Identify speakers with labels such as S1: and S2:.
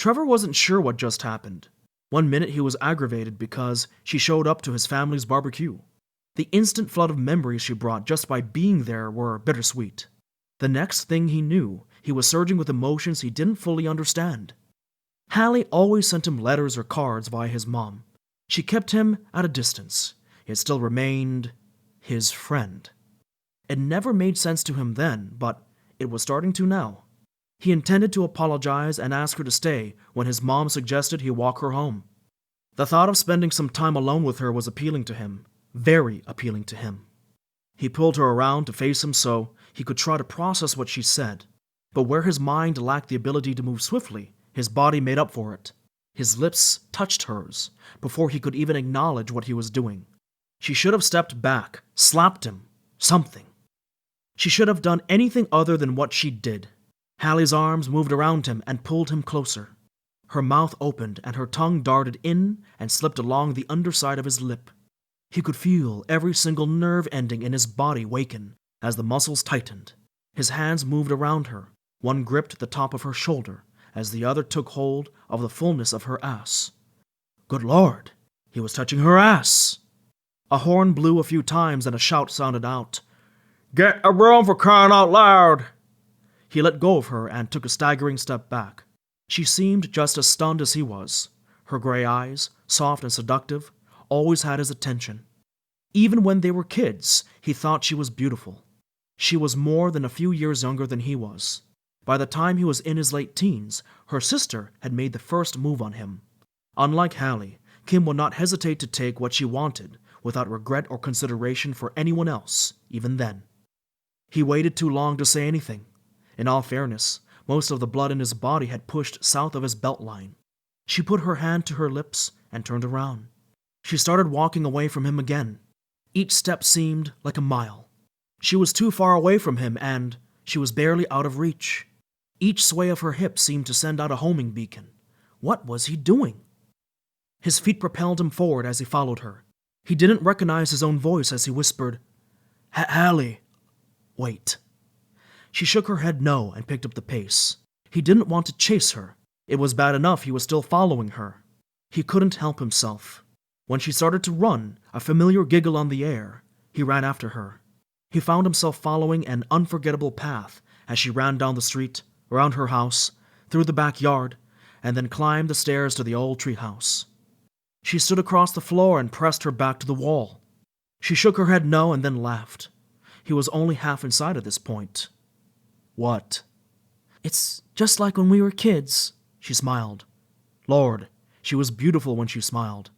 S1: Trevor wasn't sure what just happened. One minute he was aggravated because she showed up to his family's barbecue. The instant flood of memories she brought just by being there were bittersweet. The next thing he knew, he was surging with emotions he didn't fully understand. Halle always sent him letters or cards via his mom. She kept him at a distance. It still remained his friend. It never made sense to him then, but it was starting to now. He intended to apologize and ask her to stay when his mom suggested he walk her home. The thought of spending some time alone with her was appealing to him, very appealing to him. He pulled her around to face him so he could try to process what she said, but where his mind lacked the ability to move swiftly, his body made up for it. His lips touched hers before he could even acknowledge what he was doing. She should have stepped back, slapped him, something. She should have done anything other than what she did. Halle's arms moved around him and pulled him closer. Her mouth opened and her tongue darted in and slipped along the underside of his lip. He could feel every single nerve ending in his body waken as the muscles tightened. His hands moved around her. One gripped the top of her shoulder as the other took hold of the fullness of her ass. Good Lord, he was touching her ass! A horn blew a few times and a shout sounded out. Get a broom for crying out loud! He let go of her and took a staggering step back. She seemed just as stunned as he was. Her gray eyes, soft and seductive, always had his attention. Even when they were kids, he thought she was beautiful. She was more than a few years younger than he was. By the time he was in his late teens, her sister had made the first move on him. Unlike Halle, Kim would not hesitate to take what she wanted without regret or consideration for anyone else, even then. He waited too long to say anything. In all fairness, most of the blood in his body had pushed south of his beltline. She put her hand to her lips and turned around. She started walking away from him again. Each step seemed like a mile. She was too far away from him and she was barely out of reach. Each sway of her hips seemed to send out a homing beacon. What was he doing? His feet propelled him forward as he followed her. He didn't recognize his own voice as he whispered, Halle, wait. She shook her head no and picked up the pace. He didn't want to chase her. It was bad enough he was still following her. He couldn't help himself. When she started to run, a familiar giggle on the air, he ran after her. He found himself following an unforgettable path as she ran down the street, around her house, through the backyard, and then climbed the stairs to the old treehouse. She stood across the floor and pressed her back to the wall. She shook her head no and then laughed. He was only half inside at this point. What? It's just like when we were kids, she smiled. Lord, she was beautiful when she smiled.